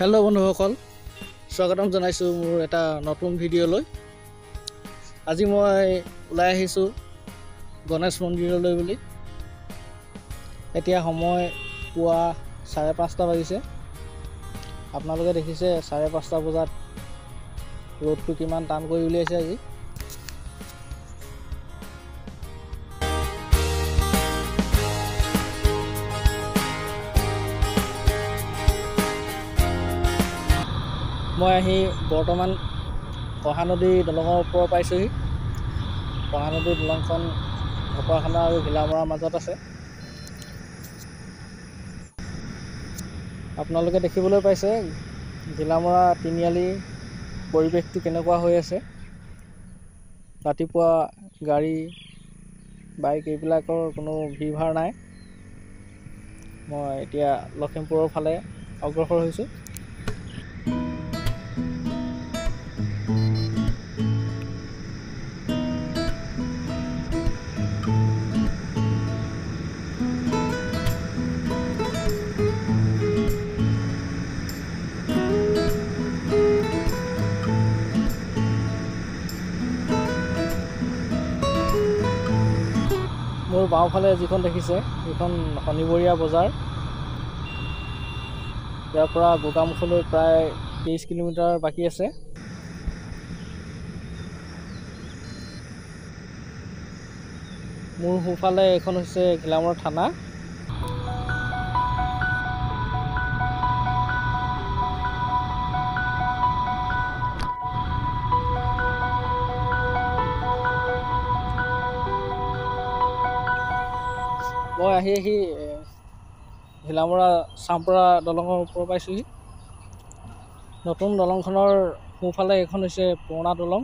Hello' বন্ধুসকল, স্বাগতম জনাইছোঁ মোৰ এটা নতুন ভিডিঅ'লৈ। আজি মই ওলাই আহিছোঁ গণেশ মন্দিৰলৈ বুলি। এতিয়া সময় পুৱা 5:30 বাজিছে। আপোনালোকে দেখিছে 5:30 বজাত ৰ'দটো কিমান টান কৰি উলিয়াইছে আজি। মই আহি বৰ্তমান কহানদী দলঙৰ ওপৰ পাইছোঁহি। কহানদী দলংখন ঢকুৱাখানা আৰু ঘিলামৰাৰ মাজত আছে। আপোনালোকে দেখিবলৈ পাইছে ঘিলামৰা তিনিআলিৰ পৰিৱেশটো কেনেকুৱা হৈ আছে। ৰাতিপুৱা গাড়ী বাইক এইবিলাকৰ কোনো ভিৰ ভাৰ নাই। মই এতিয়া লখিমপুৰৰ ফালে অগ্ৰসৰ হৈছোঁ। মোৰ বাওঁফালে যিখন দেখিছে সেইখন শনিবৰীয়া বজাৰ। ইয়াৰ পৰা গোগামুখলৈ প্ৰায় 30 কিলোমিটাৰ বাকী আছে। মোৰ সোঁফালে এইখন হৈছে ঘিলামৰা থানা। মই আহি ঘিলামৰা চামপৰা দলঙৰ ওপৰ পাইছোঁহি। নতুন দলংখনৰ সোঁফালে এইখন হৈছে পুৰণা দলং।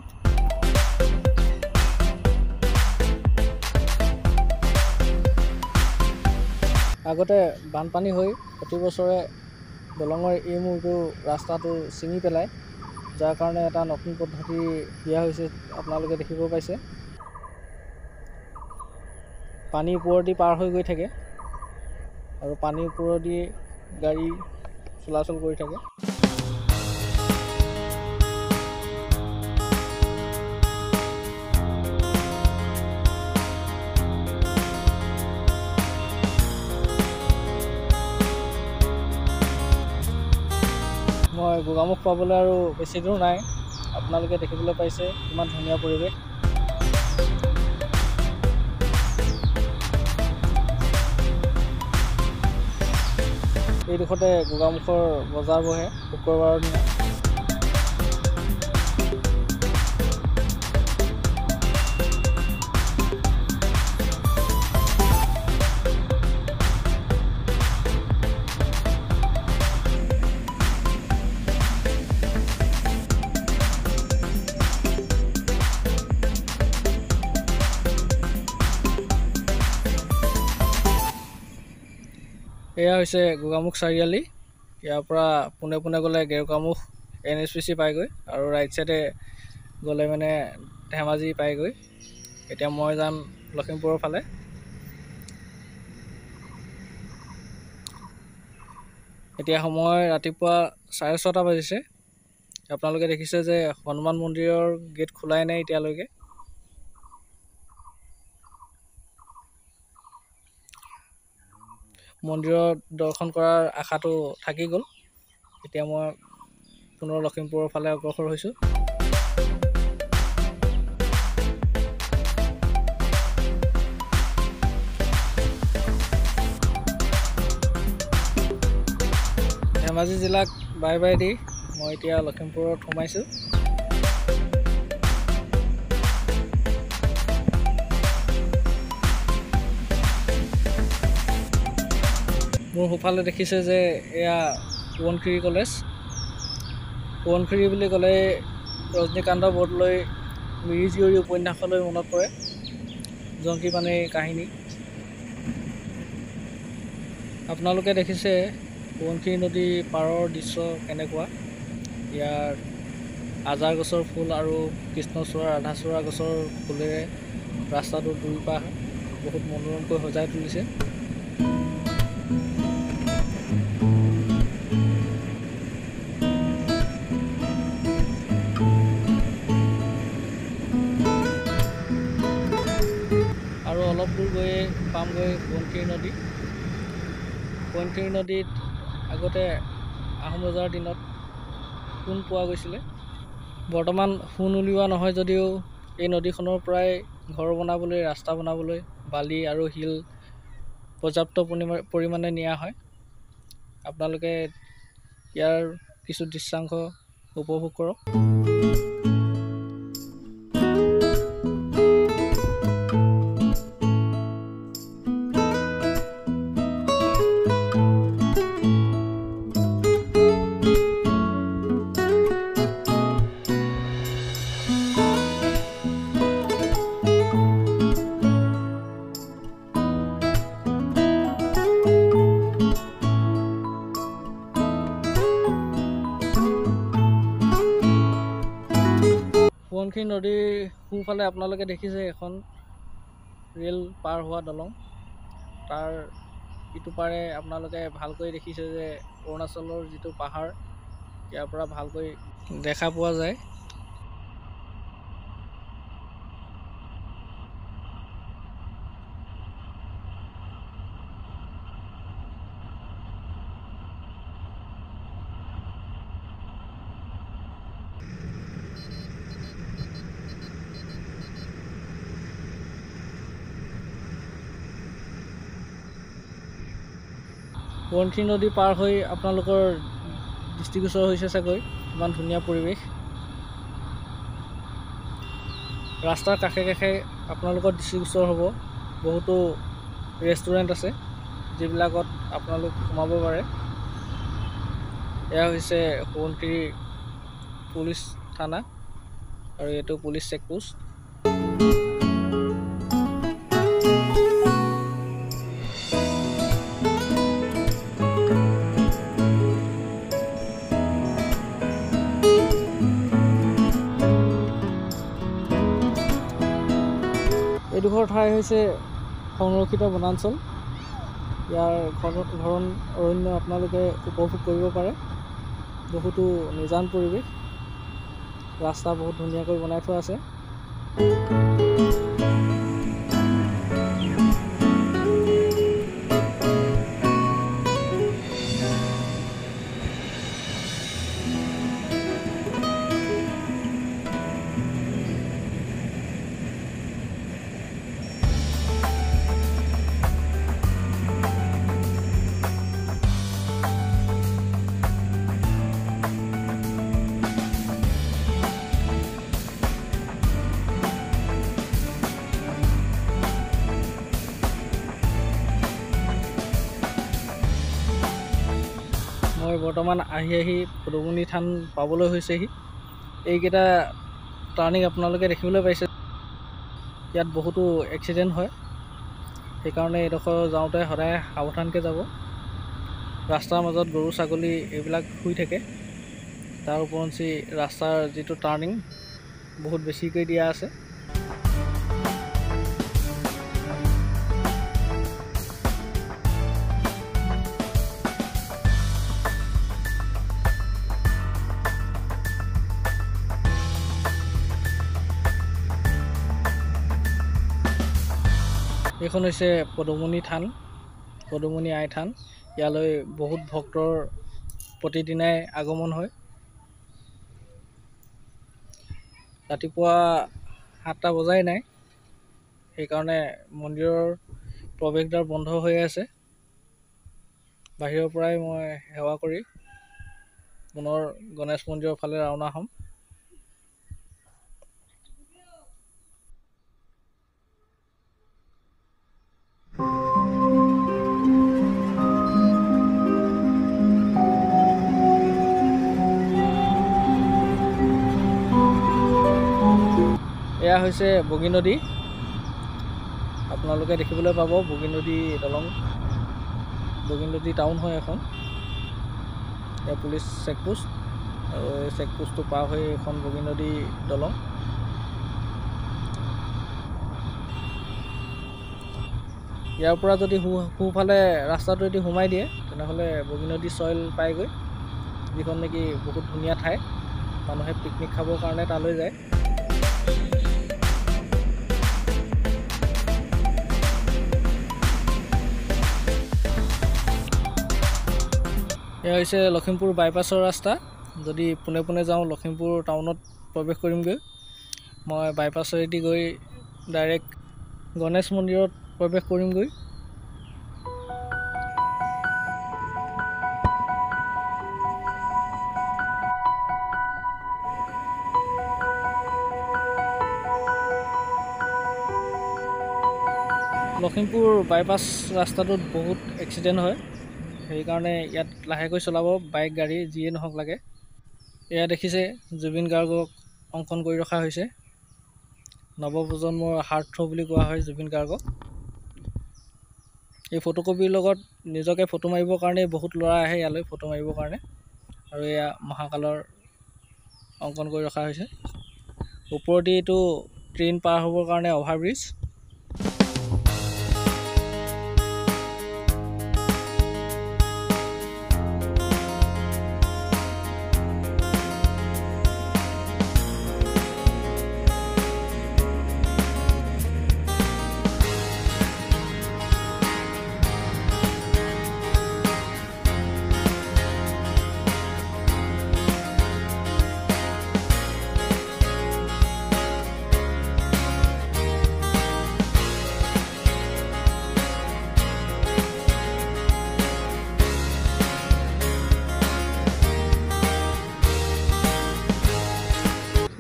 আগতে বানপানী হৈ প্ৰতি বছৰে দলঙৰ এই মূৰটো ৰাস্তাটো ছিঙি পেলায়, যাৰ কাৰণে এটা নতুন পদ্ধতি দিয়া হৈছে। আপোনালোকে দেখিব পাইছে পানী ওপৰেদি পাৰ হৈ গৈ থাকে আৰু পানীৰ ওপৰেদি গাড়ী চলাচল কৰি থাকে। মই গোগামুখ পাবলৈ আৰু বেছি দূৰ নাই। আপোনালোকে দেখিবলৈ পাইছে কিমান ধুনীয়া পৰিৱেশ। এইডোখৰতে গোগামুখৰ বজাৰ বহে শুক্ৰবাৰৰ দিনা। এয়া হৈছে গোগামুখ চাৰিআলি। ইয়াৰ পৰা পোনে পোনে গ'লে গেৰুকামুখ NSPC পায়গৈ আৰু ৰাইট চাইডে গ'লে মানে ধেমাজি পায়গৈ। এতিয়া মই যাম লখিমপুৰৰ ফালে। এতিয়া সময় ৰাতিপুৱা 6:30 বাজিছে। আপোনালোকে দেখিছে যে হনুমান মন্দিৰৰ গেট খোলাই নাই এতিয়ালৈকে। মন্দিৰত দৰ্শন কৰাৰ আশাটো থাকি গ'ল। এতিয়া মই পুনৰ লখিমপুৰৰ ফালে অগ্ৰসৰ হৈছোঁ। ধেমাজি জিলাক বাই বাই দি মই এতিয়া লখিমপুৰত সোমাইছোঁ। মোৰ সোঁফালে দেখিছে যে এয়া সোৱণশিৰি কলেজ। সোৱণশিৰি বুলি ক'লে ৰজনীকান্ত বৰদলৈ মিৰি জীয়ৰী উপন্যাসলৈ মনত পৰে, জংকী পানেইৰ কাহিনী। আপোনালোকে দেখিছে সোৱণশিৰি নদী পাৰৰ দৃশ্য কেনেকুৱা। ইয়াৰ আজাৰ গছৰ ফুল আৰু কৃষ্ণচূড়া ৰাধাচূড়া গছৰ ফুলেৰে ৰাস্তাটোৰ দুয়োপাশ বহুত মনোৰমকৈ সজাই তুলিছে। পামগৈ সোৱণশিৰি নদী। সোৱণশিৰি নদীত আগতে আহোম ৰজাৰ দিনত সোণ পোৱা গৈছিলে। বৰ্তমান সোণ উলিওৱা নহয় যদিও এই নদীখনৰ পৰাই ঘৰ বনাবলৈ, ৰাস্তা বনাবলৈ বালি আৰু শিল পৰ্যাপ্ত পৰিমাণে নিয়া হয়। আপোনালোকে ইয়াৰ কিছু দৃশ্যাংশ উপভোগ কৰক। সোৱণশিৰি নদীৰ সোঁফালে আপোনালোকে দেখিছে এখন ৰেল পাৰ হোৱা দলং। তাৰ ইটো পাৰে আপোনালোকে ভালকৈ দেখিছে যে অৰুণাচলৰ যিটো পাহাৰ, ইয়াৰ পৰা ভালকৈ দেখা পোৱা যায়। সোৱণশিৰি নদী পাৰ হৈ আপোনালোকৰ দৃষ্টিগোচৰ হৈছে চাগৈ ইমান ধুনীয়া পৰিৱেশ। ৰাস্তাৰ কাষে কাষে আপোনালোকৰ দৃষ্টিগোচৰ হ'ব বহুতো ৰেষ্টুৰেণ্ট আছে, যিবিলাকত আপোনালোক সোমাব পাৰে। এয়া হৈছে সোৱণশিৰি পুলিচ থানা আৰু এইটো পুলিচ চেকপোষ্ট। এইডোখৰ ঠাই হৈছে সংৰক্ষিত বনাঞ্চল। ইয়াৰ ঘন অৰণ্য আপোনালোকে উপভোগ কৰিব পাৰে। বহুতো নিজান পৰিৱেশ, ৰাস্তা বহুত ধুনীয়াকৈ বনাই থোৱা আছে। মই বৰ্তমান আহি পদুমণি থান পাবলৈ হৈছেহি। এইকেইটা টাৰ্ণিং আপোনালোকে দেখিবলৈ পাইছে। ইয়াত বহুতো এক্সিডেণ্ট হয়, সেইকাৰণে এইডোখৰ যাওঁতে সদায় সাৱধানকৈ যাব। ৰাস্তাৰ মাজত গৰু ছাগলী এইবিলাক শুই থাকে। তাৰ ওপৰঞ্চি ৰাস্তাৰ যিটো টাৰ্ণিং বহুত বেছিকৈ দিয়া আছে। এইখন হৈছে পদুমণি থান, পদুমণি আই থান। ইয়ালৈ বহুত ভক্তৰ প্ৰতিদিনাই আগমন হয়। ৰাতিপুৱা 7টা বজাই নাই, সেইকাৰণে মন্দিৰৰ প্ৰৱেশদ্বাৰ বন্ধ হৈ আছে। বাহিৰৰ পৰাই মই সেৱা কৰি পুনৰ গণেশ মন্দিৰৰ ফালে ৰাওনা হ'ম। এয়া হৈছে বগী নদী। আপোনালোকে দেখিবলৈ পাব বগী নদী দলং। বগী নদী টাউন হয় এখন। এয়া পুলিচ চেকপোষ্ট আৰু এই চেকপোষ্টটো পাৰ হৈ এখন বগী নদী দলং। ইয়াৰ পৰা যদি সোঁফালে ৰাস্তাটো যদি সোমাই দিয়ে তেনেহ'লে বগী নদী চইল পায়গৈ, যিখন নেকি বহুত ধুনীয়া ঠাই। মানুহে পিকনিক খাবৰ কাৰণে তালৈ যায়। এয়া হৈছে লখিমপুৰ বাইপাছৰ ৰাস্তা। যদি পোনে পোনে যাওঁ লখিমপুৰ টাউনত প্ৰৱেশ কৰিমগৈ। মই বাইপাছেদি গৈ ডাইৰেক্ট গণেশ মন্দিৰত প্ৰৱেশ কৰিমগৈ। লখিমপুৰ বাইপাছ ৰাস্তাটোত বহুত এক্সিডেণ্ট হয়, সেইকাৰণে ইয়াত লাহেকৈ চলাব, বাইক গাড়ী যিয়ে নহওক লাগে। এয়া দেখিছে জুবিন গাৰ্গক অংকন কৰি ৰখা হৈছে। নৱপ্ৰজন্মৰ হাৰ্ট থ্ৰ' বুলি কোৱা হয় জুবিন গাৰ্গক। এই ফটোকপিৰ লগত নিজকে ফটো মাৰিবৰ কাৰণে বহুত ল'ৰা আহে ইয়ালৈ ফটো মাৰিবৰ কাৰণে। আৰু এয়া মহাকালৰ অংকন কৰি ৰখা হৈছে। ওপৰতে এইটো ট্ৰেইন পাৰ হ'বৰ কাৰণে অভাৰব্ৰিজ।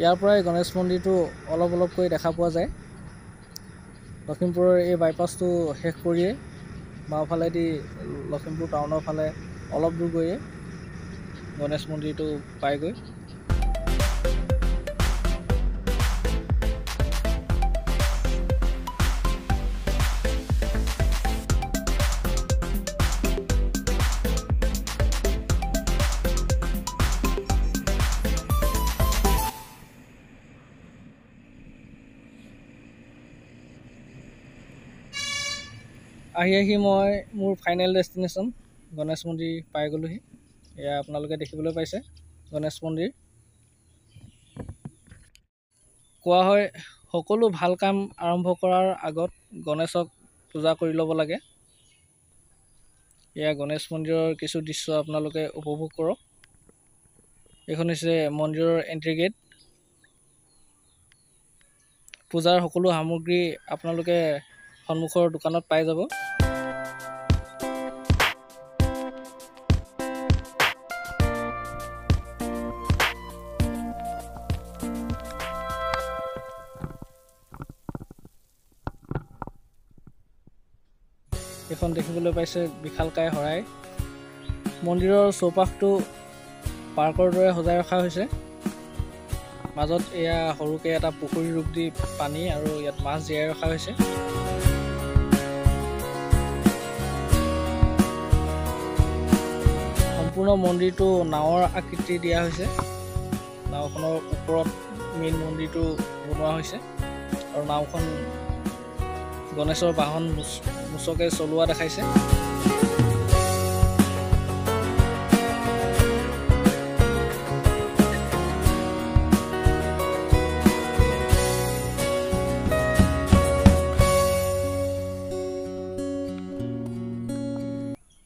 ইয়াৰ পৰাই গণেশ মন্দিৰটো অলপ অলপকৈ দেখা পোৱা যায়। লখিমপুৰৰ এই বাইপাছটো শেষ কৰিয়ে বাওঁফালেদি লখিমপুৰ টাউনৰ ফালে অলপ দূৰ গৈয়ে গণেশ মন্দিৰটো পায়গৈ। আহি মই মোৰ ফাইনেল ডেষ্টিনেশ্যন গণেশ মন্দিৰ পাই গ'লোহি। এয়া আপোনালোকে দেখিবলৈ পাইছে গণেশ মন্দিৰ। কোৱা হয় সকলো ভাল কাম আৰম্ভ কৰাৰ আগত গণেশক পূজা কৰি ল'ব লাগে। এয়া গণেশ মন্দিৰৰ কিছু দৃশ্য আপোনালোকে উপভোগ কৰক। এইখন হৈছে মন্দিৰৰ এণ্ট্ৰি গেট। পূজাৰ সকলো সামগ্ৰী আপোনালোকে সন্মুখৰ দোকানত পাই যাব। এইখন দেখিবলৈ পাইছে বিশালকায় শৰাই। মন্দিৰৰ চৌপাশটো পাৰ্কৰ দৰে সজাই ৰখা হৈছে। মাজত এয়া সৰুকৈ এটা পুখুৰী ৰূপ দি পানী আৰু ইয়াত মাছ জীয়াই ৰখা হৈছে। সম্পূৰ্ণ মন্দিৰটো নাৱৰ আকৃতি দিয়া হৈছে। নাওখনৰ ওপৰত মেইন মন্দিৰটো বনোৱা হৈছে আৰু নাওখন গণেশৰ বাহন মুচকে চলোৱা দেখাইছে।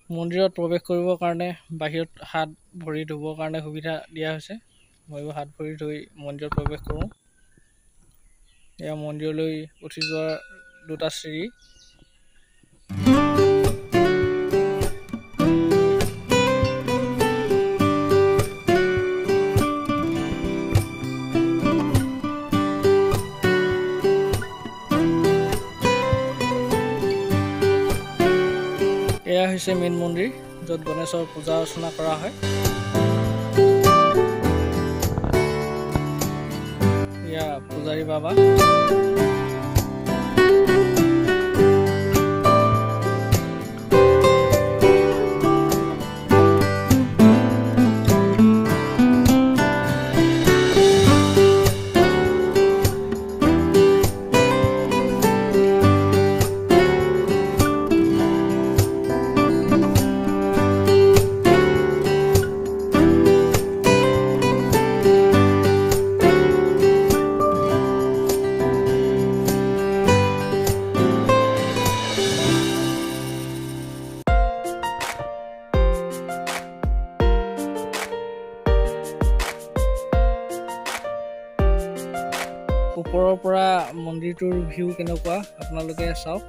মন্দিৰত প্ৰৱেশ কৰিবৰ কাৰণে বাহিৰত হাত ভৰি ধুবৰ কাৰণে সুবিধা দিয়া হৈছে। ময়ো হাত ভৰি ধুই মন্দিৰত প্ৰৱেশ কৰোঁ। এয়া মন্দিৰলৈ উঠি যোৱাৰ দুটা চিৰি। এয়া হৈছে মেইন মন্দিৰ, য'ত গণেশৰ পূজা অৰ্চনা কৰা হয়। এয়া পূজাৰী বাবা। ওপৰৰ পৰা মন্দিৰটোৰ ভিউ কেনেকুৱা আপোনালোকে চাওক।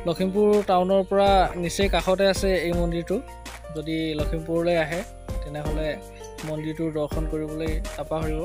লখিমপুৰ টাউনৰ পৰা নিচেই কাষতে আছে এই মন্দিৰটো। যদি লখিমপুৰলৈ আহে তেনেহ'লে মন্দিৰটোৰ দৰ্শন কৰিবলৈ নাপাহৰিব।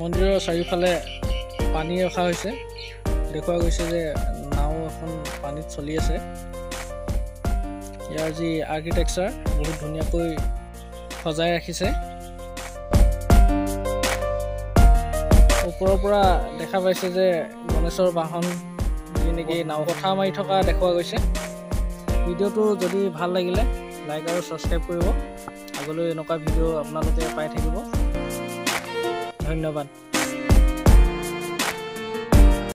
মন্দিৰৰ চাৰিওফালে পানী ৰখা হৈছে। দেখুওৱা গৈছে যে নাও এখন পানীত চলি আছে। ইয়াৰ যি আৰ্কিটেক্সাৰ বহুত ধুনীয়াকৈ সজাই ৰাখিছে। ওপৰৰ পৰা দেখা পাইছে যে গণেশৰ বাহন যি নেকি নাও কথা মাৰি থকা দেখুওৱা গৈছে। ভিডিঅ'টো যদি ভাল লাগিলে লাইক আৰু ছাবস্ক্ৰাইব কৰিব। আগলৈ এনেকুৱা ভিডিঅ' আপোনালোকে পাই থাকিব। ধন্যবাদ।